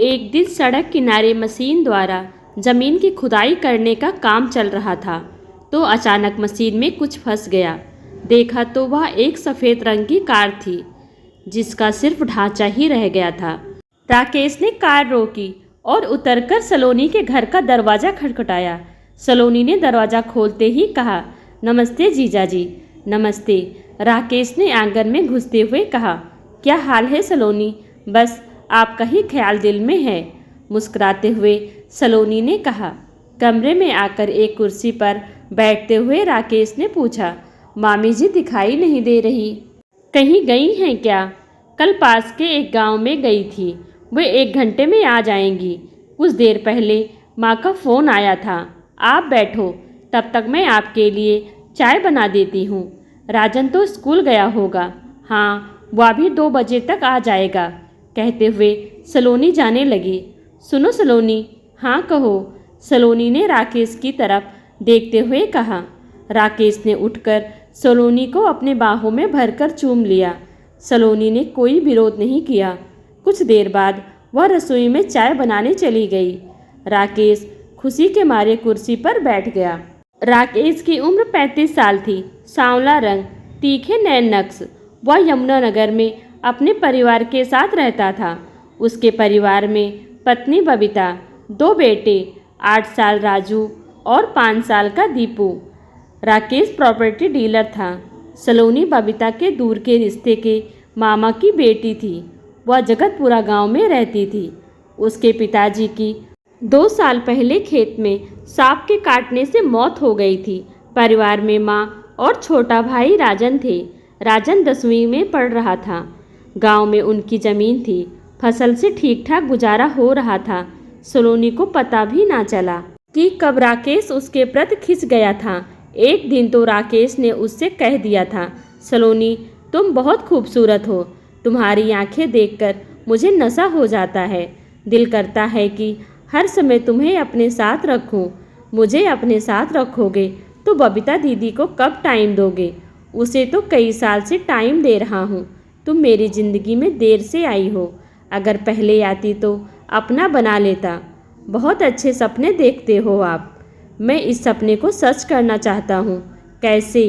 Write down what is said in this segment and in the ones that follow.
एक दिन सड़क किनारे मशीन द्वारा जमीन की खुदाई करने का काम चल रहा था तो अचानक मशीन में कुछ फंस गया। देखा तो वह एक सफ़ेद रंग की कार थी जिसका सिर्फ ढांचा ही रह गया था। राकेश ने कार रोकी और उतरकर सलोनी के घर का दरवाज़ा खटखटाया। सलोनी ने दरवाज़ा खोलते ही कहा, नमस्ते जीजा जी। नमस्ते, राकेश ने आंगन में घुसते हुए कहा। क्या हाल है सलोनी? बस आपका ही ख्याल दिल में है, मुस्कुराते हुए सलोनी ने कहा। कमरे में आकर एक कुर्सी पर बैठते हुए राकेश ने पूछा, मामी जी दिखाई नहीं दे रही, कहीं गई हैं क्या? कल पास के एक गांव में गई थी, वे 1 घंटे में आ जाएंगी। कुछ देर पहले माँ का फ़ोन आया था। आप बैठो, तब तक मैं आपके लिए चाय बना देती हूँ। राजन तो स्कूल गया होगा। हाँ, वह भी 2 बजे तक आ जाएगा, कहते हुए सलोनी जाने लगी। सुनो सलोनी। हाँ कहो, सलोनी ने राकेश की तरफ देखते हुए कहा। राकेश ने उठकर सलोनी को अपने बाहों में भरकर चूम लिया। सलोनी ने कोई विरोध नहीं किया। कुछ देर बाद वह रसोई में चाय बनाने चली गई। राकेश खुशी के मारे कुर्सी पर बैठ गया। राकेश की उम्र 35 साल थी। सांवला रंग, तीखे नैन नक्श। वह यमुनानगर में अपने परिवार के साथ रहता था। उसके परिवार में पत्नी बबीता, 2 बेटे, 8 साल राजू और 5 साल का दीपू। राकेश प्रॉपर्टी डीलर था। सलोनी बबीता के दूर के रिश्ते के मामा की बेटी थी। वह जगतपुरा गांव में रहती थी। उसके पिताजी की 2 साल पहले खेत में सांप के काटने से मौत हो गई थी। परिवार में माँ और छोटा भाई राजन थे। राजन 10वीं में पढ़ रहा था। गांव में उनकी ज़मीन थी। फसल से ठीक ठाक गुजारा हो रहा था। सलोनी को पता भी ना चला कि कब राकेश उसके प्रति खिंच गया था। एक दिन तो राकेश ने उससे कह दिया था, सलोनी तुम बहुत खूबसूरत हो। तुम्हारी आंखें देखकर मुझे नशा हो जाता है। दिल करता है कि हर समय तुम्हें अपने साथ रखूं। मुझे अपने साथ रखोगे तो बबीता दीदी को कब टाइम दोगे? उसे तो कई साल से टाइम दे रहा हूँ। तुम मेरी ज़िंदगी में देर से आई हो। अगर पहले आती तो अपना बना लेता। बहुत अच्छे सपने देखते हो आप। मैं इस सपने को सच करना चाहता हूँ। कैसे,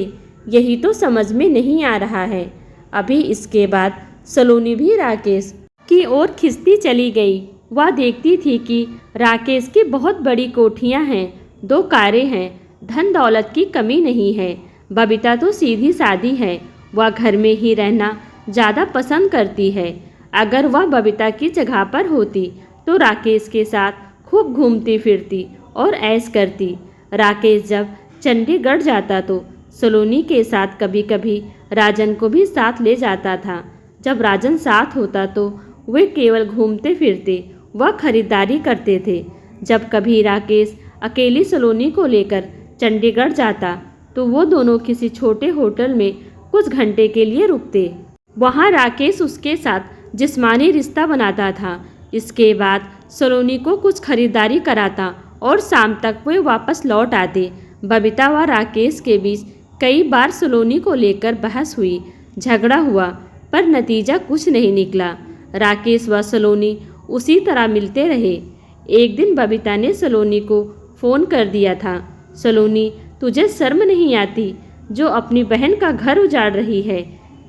यही तो समझ में नहीं आ रहा है। अभी इसके बाद सलोनी भी राकेश की ओर खिंचती चली गई। वह देखती थी कि राकेश की बहुत बड़ी कोठियाँ हैं, 2 कारें हैं, धन दौलत की कमी नहीं है। बबीता तो सीधी सादी है। वह घर में ही रहना ज़्यादा पसंद करती है। अगर वह बबीता की जगह पर होती तो राकेश के साथ खूब घूमती फिरती और ऐश करती। राकेश जब चंडीगढ़ जाता तो सलोनी के साथ कभी कभी राजन को भी साथ ले जाता था। जब राजन साथ होता तो वे केवल घूमते फिरते व खरीदारी करते थे। जब कभी राकेश अकेली सलोनी को लेकर चंडीगढ़ जाता तो वो दोनों किसी छोटे होटल में कुछ घंटे के लिए रुकते। वहाँ राकेश उसके साथ जिस्मानी रिश्ता बनाता था। इसके बाद सलोनी को कुछ खरीदारी कराता और शाम तक वे वापस लौट आते। बबीता व राकेश के बीच कई बार सलोनी को लेकर बहस हुई, झगड़ा हुआ, पर नतीजा कुछ नहीं निकला। राकेश व सलोनी उसी तरह मिलते रहे। एक दिन बबीता ने सलोनी को फ़ोन कर दिया था, सलोनी तुझे शर्म नहीं आती जो अपनी बहन का घर उजाड़ रही है?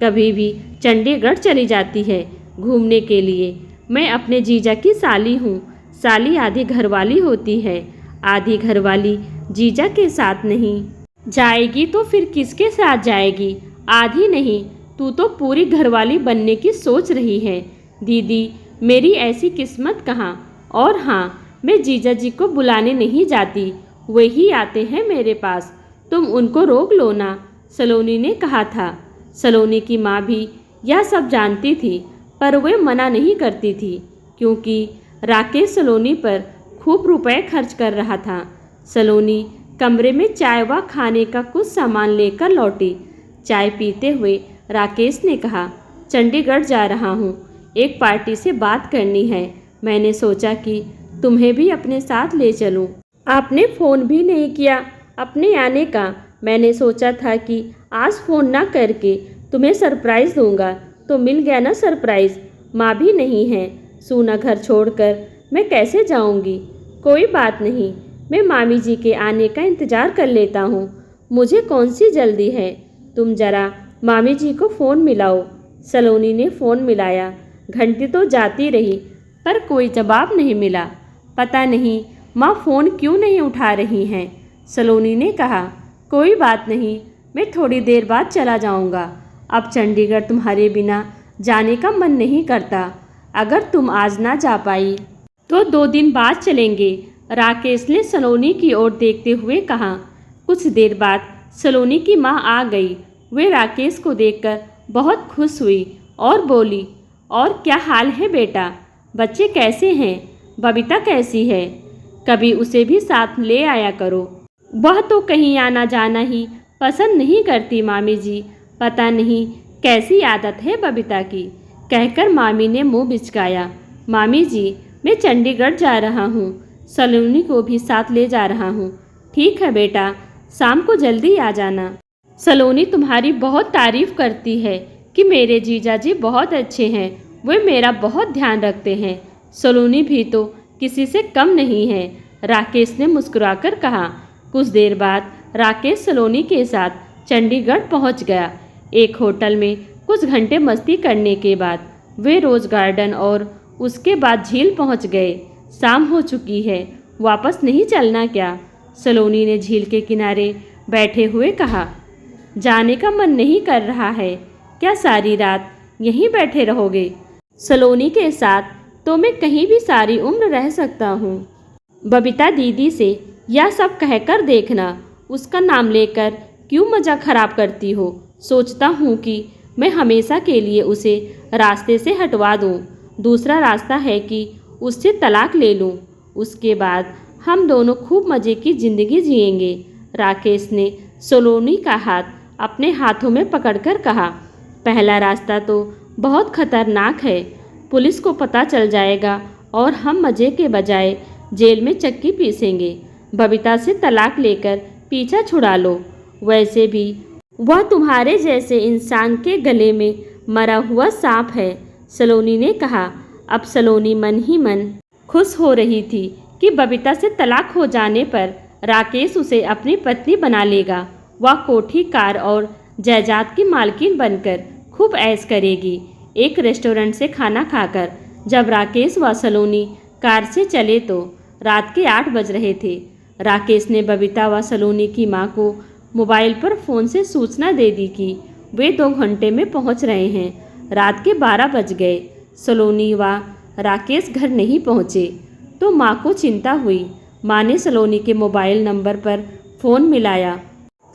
कभी भी चंडीगढ़ चली जाती है घूमने के लिए। मैं अपने जीजा की साली हूँ। साली आधी घरवाली होती है, आधी घरवाली जीजा के साथ नहीं जाएगी तो फिर किसके साथ जाएगी? आधी नहीं, तू तो पूरी घरवाली बनने की सोच रही है। दीदी, मेरी ऐसी किस्मत कहाँ। और हाँ, मैं जीजा जी को बुलाने नहीं जाती, वही आते हैं मेरे पास। तुम उनको रोक लो ना, सलोनी ने कहा था। सलोनी की माँ भी यह सब जानती थी, पर वे मना नहीं करती थी क्योंकि राकेश सलोनी पर खूब रुपए खर्च कर रहा था। सलोनी कमरे में चाय व खाने का कुछ सामान लेकर लौटी। चाय पीते हुए राकेश ने कहा, चंडीगढ़ जा रहा हूँ, एक पार्टी से बात करनी है। मैंने सोचा कि तुम्हें भी अपने साथ ले चलूँ। आपने फ़ोन भी नहीं किया अपने आने का। मैंने सोचा था कि आज फ़ोन ना करके तुम्हें सरप्राइज़ दूंगा, तो मिल गया ना सरप्राइज़। माँ भी नहीं है। सूना घर छोड़कर मैं कैसे जाऊंगी? कोई बात नहीं, मैं मामी जी के आने का इंतज़ार कर लेता हूँ। मुझे कौन सी जल्दी है? तुम जरा मामी जी को फ़ोन मिलाओ। सलोनी ने फ़ोन मिलाया। घंटी तो जाती रही पर कोई जवाब नहीं मिला। पता नहीं माँ फ़ोन क्यों नहीं उठा रही हैं। सलोनी ने कहा, कोई बात नहीं, मैं थोड़ी देर बाद चला जाऊंगा। अब चंडीगढ़ तुम्हारे बिना जाने का मन नहीं करता। अगर तुम आज ना जा पाई तो 2 दिन बाद चलेंगे, राकेश ने सलोनी की ओर देखते हुए कहा। कुछ देर बाद सलोनी की माँ आ गई। वे राकेश को देखकर बहुत खुश हुई और बोली, और क्या हाल है बेटा? बच्चे कैसे हैं? बबीता कैसी है? कभी उसे भी साथ ले आया करो। वह तो कहीं आना जाना ही पसंद नहीं करती मामी जी। पता नहीं कैसी आदत है बबीता की, कहकर मामी ने मुंह बिचकाया। मामी जी, मैं चंडीगढ़ जा रहा हूँ। सलोनी को भी साथ ले जा रहा हूँ। ठीक है बेटा, शाम को जल्दी आ जाना। सलोनी तुम्हारी बहुत तारीफ करती है कि मेरे जीजा जी बहुत अच्छे हैं, वे मेरा बहुत ध्यान रखते हैं। सलोनी भी तो किसी से कम नहीं है, राकेश ने मुस्कुराकर कहा। कुछ देर बाद राकेश सलोनी के साथ चंडीगढ़ पहुंच गया। एक होटल में कुछ घंटे मस्ती करने के बाद वे रोज़ गार्डन और उसके बाद झील पहुंच गए। शाम हो चुकी है, वापस नहीं चलना क्या? सलोनी ने झील के किनारे बैठे हुए कहा। जाने का मन नहीं कर रहा है। क्या सारी रात यहीं बैठे रहोगे? सलोनी के साथ तो मैं कहीं भी सारी उम्र रह सकता हूँ। बबीता दीदी से यह सब कहकर देखना, उसका नाम लेकर क्यों मज़ा खराब करती हो? सोचता हूँ कि मैं हमेशा के लिए उसे रास्ते से हटवा दूँ। दूसरा रास्ता है कि उससे तलाक ले लूँ। उसके बाद हम दोनों खूब मज़े की ज़िंदगी जिएंगे। राकेश ने सलोनी का हाथ अपने हाथों में पकड़कर कहा। पहला रास्ता तो बहुत खतरनाक है। पुलिस को पता चल जाएगा और हम मज़े के बजाय जेल में चक्की पीसेंगे। बबीता से तलाक लेकर पीछा छुड़ा लो। वैसे भी वह तुम्हारे जैसे इंसान के गले में मरा हुआ सांप है, सलोनी ने कहा। अब सलोनी मन ही मन खुश हो रही थी कि बबीता से तलाक हो जाने पर राकेश उसे अपनी पत्नी बना लेगा। वह कोठी, कार और जायदाद की मालकिन बनकर खूब ऐश करेगी। एक रेस्टोरेंट से खाना खाकर जब राकेश व सलोनी कार से चले तो रात के 8 बज रहे थे। राकेश ने बबीता व सलोनी की मां को मोबाइल पर फ़ोन से सूचना दे दी कि वे 2 घंटे में पहुंच रहे हैं। रात के 12 बज गए। सलोनी व राकेश घर नहीं पहुंचे तो मां को चिंता हुई। मां ने सलोनी के मोबाइल नंबर पर फ़ोन मिलाया।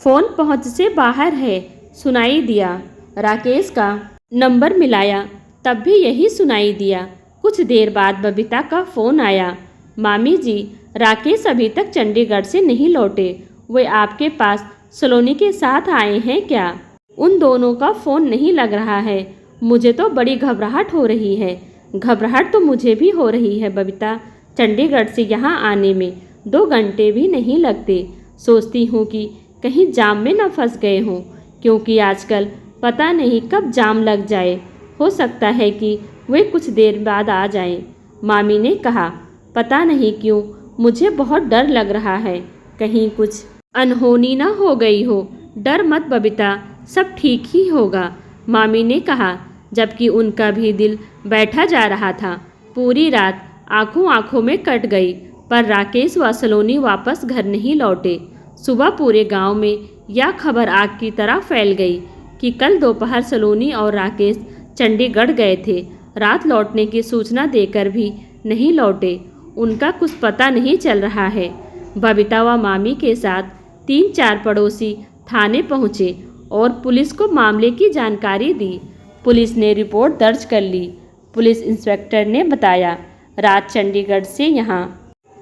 फ़ोन पहुंच से बाहर है, सुनाई दिया। राकेश का नंबर मिलाया, तब भी यही सुनाई दिया। कुछ देर बाद बबीता का फ़ोन आया। मामी जी, राकेश अभी तक चंडीगढ़ से नहीं लौटे। वे आपके पास सलोनी के साथ आए हैं क्या? उन दोनों का फ़ोन नहीं लग रहा है। मुझे तो बड़ी घबराहट हो रही है। घबराहट तो मुझे भी हो रही है बबीता। चंडीगढ़ से यहाँ आने में 2 घंटे भी नहीं लगते। सोचती हूँ कि कहीं जाम में न फंस गए हों, क्योंकि आजकल पता नहीं कब जाम लग जाए। हो सकता है कि वे कुछ देर बाद आ जाएं। मामी ने कहा। पता नहीं क्यों मुझे बहुत डर लग रहा है, कहीं कुछ अनहोनी ना हो गई हो। डर मत बबीता, सब ठीक ही होगा, मामी ने कहा, जबकि उनका भी दिल बैठा जा रहा था। पूरी रात आंखों आंखों में कट गई, पर राकेश व सलोनी वापस घर नहीं लौटे। सुबह पूरे गांव में यह खबर आग की तरह फैल गई कि कल दोपहर सलोनी और राकेश चंडीगढ़ गए थे। रात लौटने की सूचना देकर भी नहीं लौटे। उनका कुछ पता नहीं चल रहा है। बबीता व मामी के साथ 3-4 पड़ोसी थाने पहुँचे और पुलिस को मामले की जानकारी दी। पुलिस ने रिपोर्ट दर्ज कर ली। पुलिस इंस्पेक्टर ने बताया, रात चंडीगढ़ से यहाँ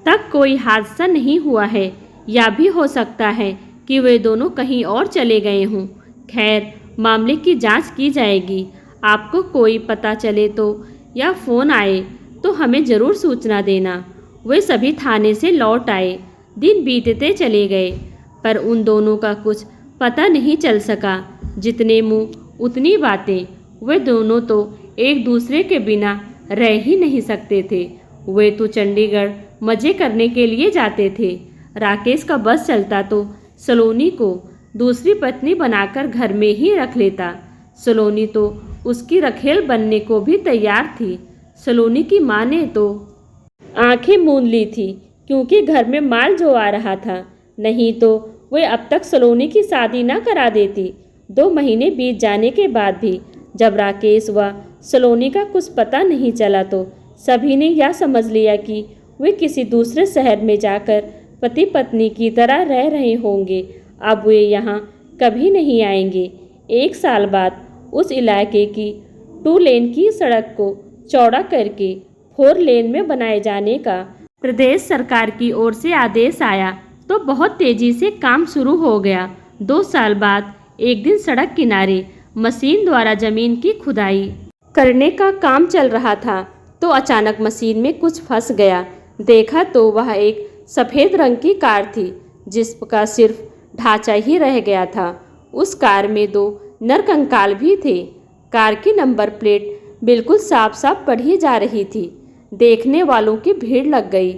तक कोई हादसा नहीं हुआ है। या भी हो सकता है कि वे दोनों कहीं और चले गए हों। खैर, मामले की जांच की जाएगी। आपको कोई पता चले तो या फ़ोन आए तो हमें ज़रूर सूचना देना। वे सभी थाने से लौट आए। दिन बीतते चले गए, पर उन दोनों का कुछ पता नहीं चल सका। जितने मुँह उतनी बातें। वे दोनों तो एक दूसरे के बिना रह ही नहीं सकते थे। वे तो चंडीगढ़ मज़े करने के लिए जाते थे। राकेश का बस चलता तो सलोनी को दूसरी पत्नी बनाकर घर में ही रख लेता। सलोनी तो उसकी रखेल बनने को भी तैयार थी। सलोनी की माँ ने तो आंखें मूंद ली थी, क्योंकि घर में माल जो आ रहा था। नहीं तो वे अब तक सलोनी की शादी न करा देती। 2 महीने बीत जाने के बाद भी जब राकेश व सलोनी का कुछ पता नहीं चला तो सभी ने यह समझ लिया कि वे किसी दूसरे शहर में जाकर पति पत्नी की तरह रह रहे होंगे। अब वे यहाँ कभी नहीं आएंगे। 1 साल बाद उस इलाके की 2 लेन की सड़क को चौड़ा करके 4 लेन में बनाए जाने का प्रदेश सरकार की ओर से आदेश आया तो बहुत तेजी से काम शुरू हो गया। 2 साल बाद एक दिन सड़क किनारे मशीन द्वारा जमीन की खुदाई करने का काम चल रहा था तो अचानक मशीन में कुछ फंस गया। देखा तो वह एक सफ़ेद रंग की कार थी जिसका सिर्फ ढांचा ही रह गया था। उस कार में 2 नरकंकाल भी थे। कार की नंबर प्लेट बिल्कुल साफ साफ पढ़ी जा रही थी। देखने वालों की भीड़ लग गई।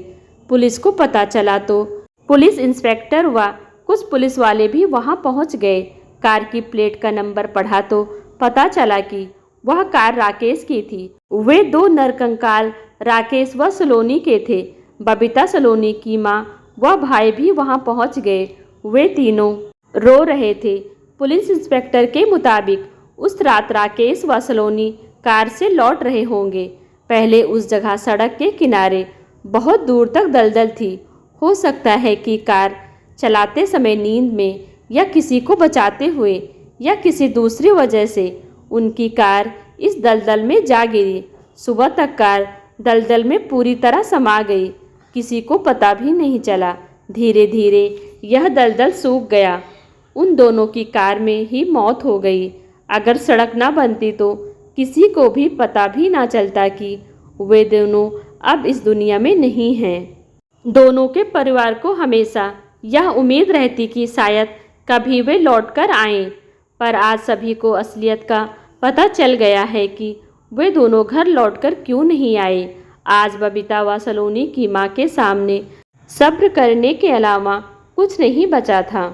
पुलिस को पता चला तो पुलिस इंस्पेक्टर व कुछ पुलिस वाले भी वहां पहुंच गए। कार की प्लेट का नंबर पढ़ा तो पता चला कि वह कार राकेश की थी। वे 2 नरकंकाल राकेश व सलोनी के थे। बबीता सलोनी की माँ व भाई भी वहां पहुंच गए। वे तीनों रो रहे थे। पुलिस इंस्पेक्टर के मुताबिक उस रात राकेश व सलोनी कार से लौट रहे होंगे। पहले उस जगह सड़क के किनारे बहुत दूर तक दलदल थी। हो सकता है कि कार चलाते समय नींद में या किसी को बचाते हुए या किसी दूसरी वजह से उनकी कार इस दलदल में जा गिरी। सुबह तक कार दलदल में पूरी तरह समा गई। किसी को पता भी नहीं चला। धीरे धीरे यह दलदल सूख गया। उन दोनों की कार में ही मौत हो गई। अगर सड़क ना बनती तो किसी को भी पता भी ना चलता कि वे दोनों अब इस दुनिया में नहीं हैं। दोनों के परिवार को हमेशा यह उम्मीद रहती कि शायद कभी वे लौटकर आएं, पर आज सभी को असलियत का पता चल गया है कि वे दोनों घर लौटकर क्यों नहीं आए। आज बबीता व सलोनी की माँ के सामने सब्र करने के अलावा कुछ नहीं बचा था।